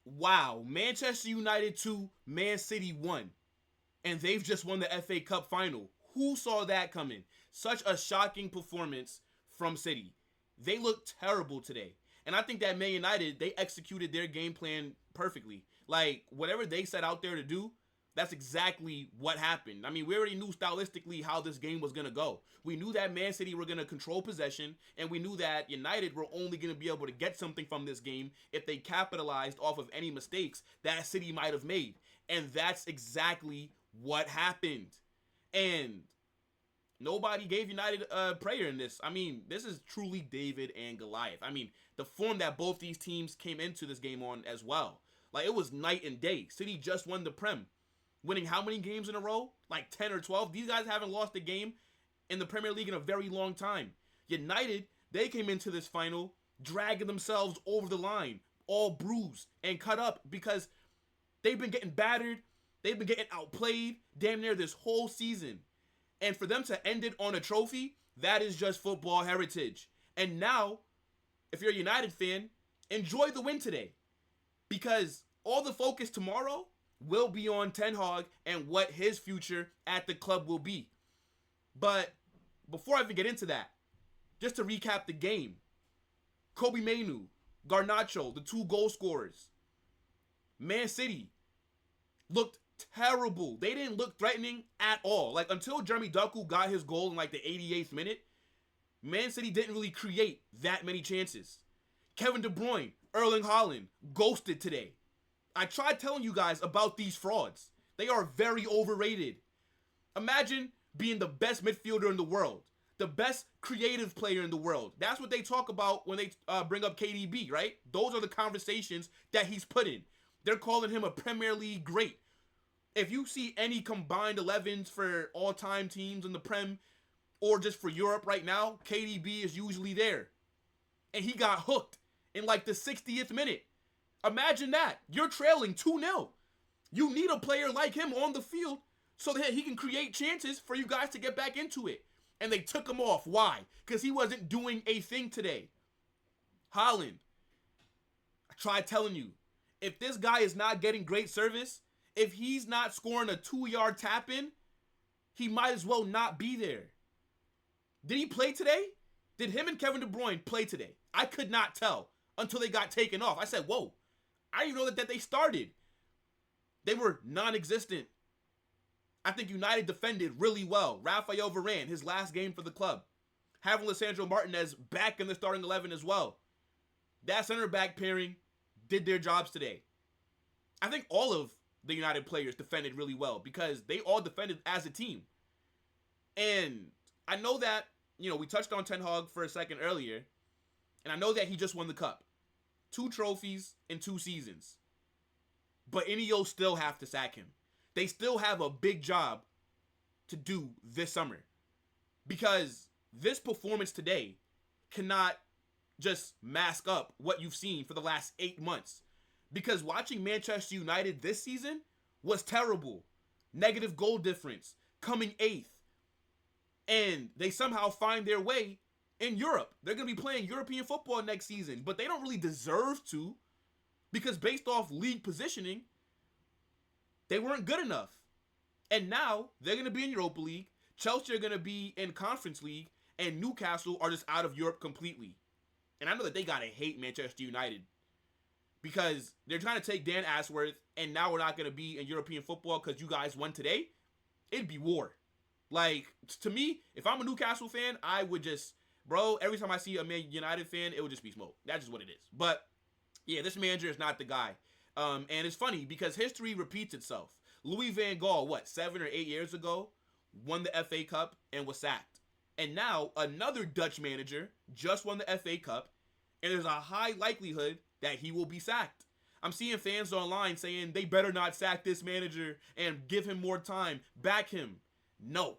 Wow, Manchester United 2, Man City 1. And they've just won the FA Cup final. Who saw that coming? Such a shocking performance from City. They looked terrible today. And I think that Man United, they executed their game plan perfectly. Like, whatever they set out there to do, that's exactly what happened. I mean, we already knew stylistically how this game was going to go. We knew that Man City were going to control possession, and we knew that United were only going to be able to get something from this game if they capitalized off of any mistakes that City might have made. And that's exactly what happened. And nobody gave United a prayer in this. I mean, this is truly David and Goliath. I mean, the form that both these teams came into this game on as well. Like, it was night and day. City just won the Prem. Winning how many games in a row? Like 10 or 12. These guys haven't lost a game in the Premier League in a very long time. United, they came into this final dragging themselves over the line, all bruised and cut up because they've been getting battered. They've been getting outplayed damn near this whole season. And for them to end it on a trophy, that is just football heritage. And now, if you're a United fan, enjoy the win today. Because all the focus tomorrow will be on Ten Hag and what his future at the club will be. But before I even get into that, just to recap the game, Kobbie Mainoo, Garnacho, the 2 goal scorers. Man City looked terrible. They didn't look threatening at all. Like, until Jeremy Doku got his goal in like the 88th minute, Man City didn't really create that many chances. Kevin De Bruyne, Erling Haaland, ghosted today. I tried telling you guys about these frauds. They are very overrated. Imagine being the best midfielder in the world, the best creative player in the world. That's what they talk about when they bring up KDB, right? Those are the conversations that he's put in. They're calling him a Premier League great. If you see any combined 11s for all-time teams in the Prem or just for Europe right now, KDB is usually there. And he got hooked in like the 60th minute. Imagine that. You're trailing 2-0. You need a player like him on the field so that he can create chances for you guys to get back into it. And they took him off. Why? Because he wasn't doing a thing today. Haaland, I tried telling you, if this guy is not getting great service, if he's not scoring a 2-yard tap-in, he might as well not be there. Did he play today? Did him and Kevin De Bruyne play today? I could not tell until they got taken off. I said, whoa. I didn't even know that they started. They were non-existent. I think United defended really well. Rafael Varane, his last game for the club. Having Lisandro Martinez back in the starting 11 as well. That center back pairing did their jobs today. I think all of the United players defended really well because they all defended as a team. And I know that, we touched on Ten Hag for a second earlier, and I know that he just won the cup. 2 trophies in 2 seasons. But Ineos still have to sack him. They still have a big job to do this summer. Because this performance today cannot just mask up what you've seen for the last 8 months. Because watching Manchester United this season was terrible. Negative goal difference, coming 8th. And they somehow find their way in Europe. They're going to be playing European football next season, but they don't really deserve to because based off league positioning, they weren't good enough. And now they're going to be in Europa League. Chelsea are going to be in Conference League, and Newcastle are just out of Europe completely. And I know that they got to hate Manchester United because they're trying to take Dan Ashworth, and now we're not going to be in European football because you guys won today. It'd be war. Like, to me, if I'm a Newcastle fan, I would just... Bro, every time I see a Man United fan, it would just be smoke. That's just what it is. But, yeah, this manager is not the guy. And it's funny because history repeats itself. Louis van Gaal, 7 or 8 years ago, won the FA Cup and was sacked. And now, another Dutch manager just won the FA Cup, and there's a high likelihood that he will be sacked. I'm seeing fans online saying they better not sack this manager and give him more time. Back him. No.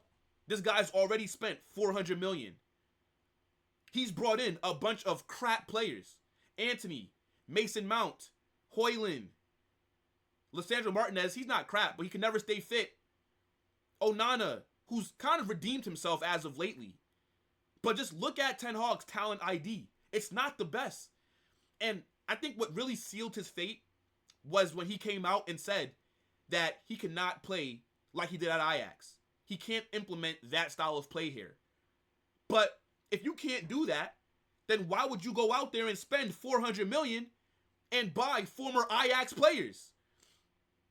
This guy's already spent $400 million. He's brought in a bunch of crap players. Antony, Mason Mount, Højlund, Lisandro Martinez, he's not crap, but he can never stay fit. Onana, who's kind of redeemed himself as of lately. But just look at Ten Hag's talent ID. It's not the best. And I think what really sealed his fate was when he came out and said that he cannot play like he did at Ajax. He can't implement that style of play here. But if you can't do that, then why would you go out there and spend $400 million and buy former Ajax players?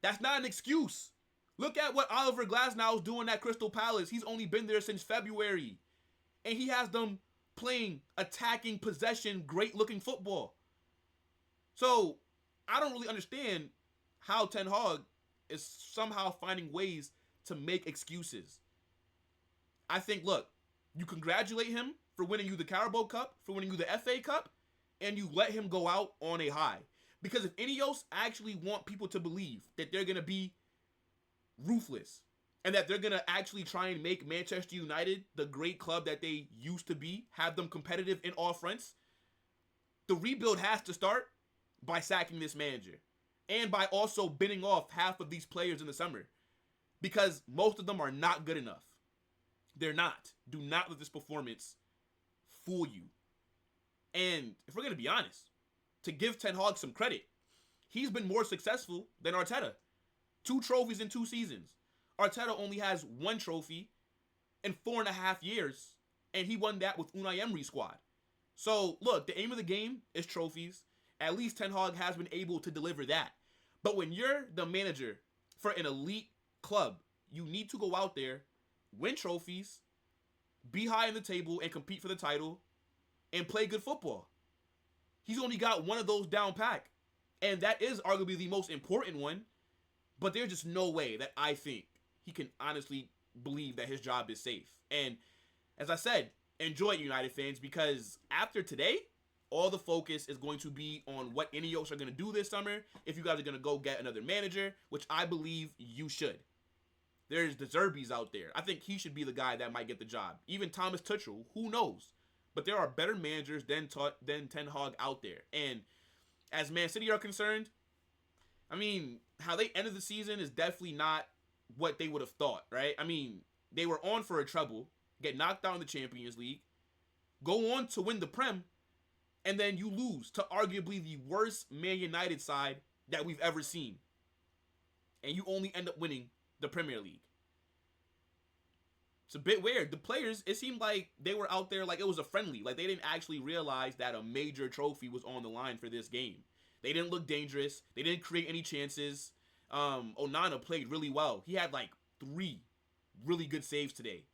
That's not an excuse. Look at what Oliver Glasnow is doing at Crystal Palace. He's only been there since February. And he has them playing attacking possession, great-looking football. So, I don't really understand how Ten Hag is somehow finding ways to make excuses. I think, look, you congratulate him for winning you the Carabao Cup, for winning you the FA Cup, and you let him go out on a high. Because if Ineos actually want people to believe that they're going to be ruthless and that they're going to actually try and make Manchester United the great club that they used to be, have them competitive in all fronts, the rebuild has to start by sacking this manager and by also binning off half of these players in the summer because most of them are not good enough. They're not. Do not let this performance fool you. And if we're going to be honest, to give Ten Hag some credit, he's been more successful than Arteta. 2 trophies in 2 seasons. Arteta only has 1 trophy in 4.5 years, and he won that with Unai Emery's squad. So, look, the aim of the game is trophies. At least Ten Hag has been able to deliver that. But when you're the manager for an elite club, you need to go out there, win trophies, be high in the table, and compete for the title, and play good football. He's only got one of those down pack, and that is arguably the most important one. But there's just no way that I think he can honestly believe that his job is safe. And as I said, enjoy it, United fans, because after today, all the focus is going to be on what Ineos are going to do this summer. If you guys are going to go get another manager, which I believe you should. There's the Zerbies out there. I think he should be the guy that might get the job. Even Thomas Tuchel, who knows? But there are better managers than Ten Hag out there. And as Man City are concerned, I mean, how they ended the season is definitely not what they would have thought, right? I mean, they were on for a treble, get knocked out in the Champions League, go on to win the Prem, and then you lose to arguably the worst Man United side that we've ever seen. And you only end up winning the Premier League. It's a bit weird. The players, it seemed like they were out there like it was a friendly. Like they didn't actually realize that a major trophy was on the line for this game. They didn't look dangerous. They didn't create any chances. Onana played really well. He had like 3 really good saves today.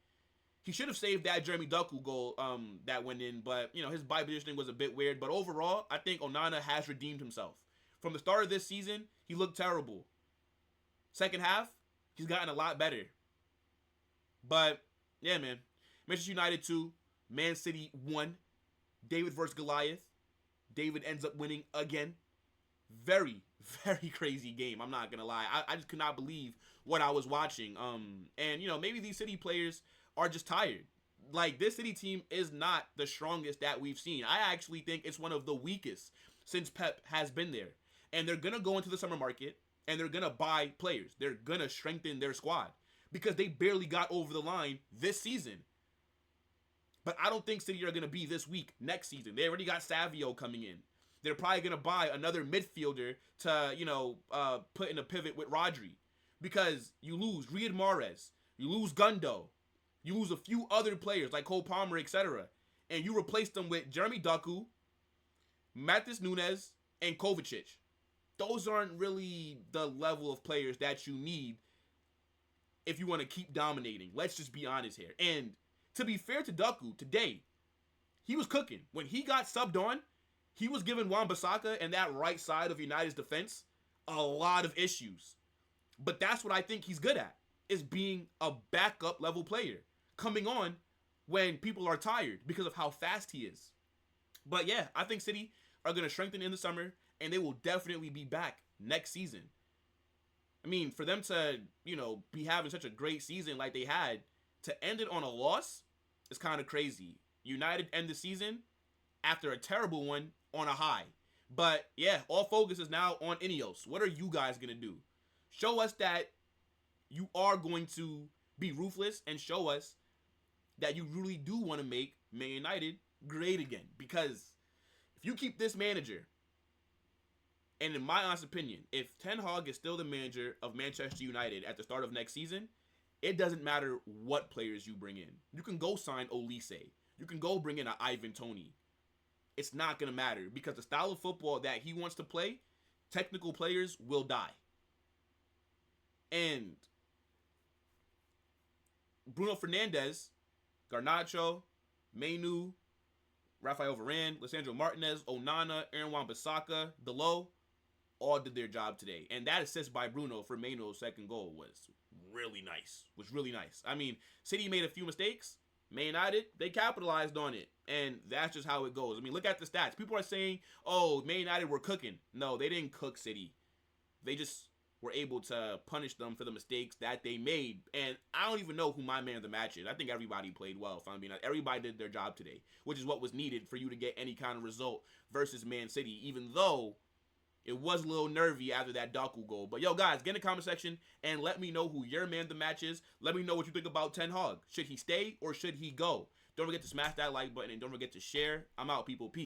He should have saved that Jeremy Doku goal that went in, but you know his body positioning was a bit weird. But overall, I think Onana has redeemed himself. From the start of this season, he looked terrible. Second half, he's gotten a lot better. But yeah, man, Manchester United 2, Man City 1. David versus Goliath. David ends up winning again. Very, very crazy game. I'm not gonna lie. I just could not believe what I was watching. And you know, maybe these City players are just tired. Like this City team is not the strongest that we've seen. I actually think it's one of the weakest since Pep has been there. And they're gonna go into the summer market and they're gonna buy players. They're gonna strengthen their squad because they barely got over the line this season. But I don't think City are gonna be this weak next season. They already got Savio coming in. They're probably going to buy another midfielder to, you know, put in a pivot with Rodri. Because you lose Riyad Mahrez. You lose Gundo. You lose a few other players like Cole Palmer, etc. And you replace them with Jeremy Doku, Matheus Nunes, and Kovacic. Those aren't really the level of players that you need if you want to keep dominating. Let's just be honest here. And to be fair to Doku, today, he was cooking. When he got subbed on, he was giving Wan-Bissaka and that right side of United's defense a lot of issues. But that's what I think he's good at, is being a backup level player. Coming on when people are tired because of how fast he is. But yeah, I think City are going to strengthen in the summer, and they will definitely be back next season. I mean, for them to, you know, be having such a great season like they had, to end it on a loss is kind of crazy. United end the season after a terrible one on a high. But yeah, all focus is now on Ineos. What are you guys going to do? Show us that you are going to be ruthless and show us that you really do want to make Man United great again. Because if you keep this manager, and in my honest opinion, if Ten Hag is still the manager of Manchester United at the start of next season, it doesn't matter what players you bring in. You can go sign Olise. You can go bring in an Ivan Toney. It's not going to matter because the style of football that he wants to play, technical players will die. And Bruno Fernandes, Garnacho, Mainoo, Rafael Varane, Lisandro Martinez, Onana, Aaron Wan-Bissaka, Delo, all did their job today. And that assist by Bruno for Mainoo's second goal was really nice. I mean, City made a few mistakes. Man United, they capitalized on it. And that's just how it goes. I mean, look at the stats. People are saying, oh, Man United were cooking. No, they didn't cook City. They just were able to punish them for the mistakes that they made. And I don't even know who my man of the match is. I think everybody played well, if I'm being honest. Everybody did their job today, which is what was needed for you to get any kind of result versus Man City, even though it was a little nervy after that Doku goal. But yo, guys, get in the comment section and let me know who your man of the match is. Let me know what you think about Ten Hag. Should he stay or should he go? Don't forget to smash that like button and don't forget to share. I'm out, people. Peace.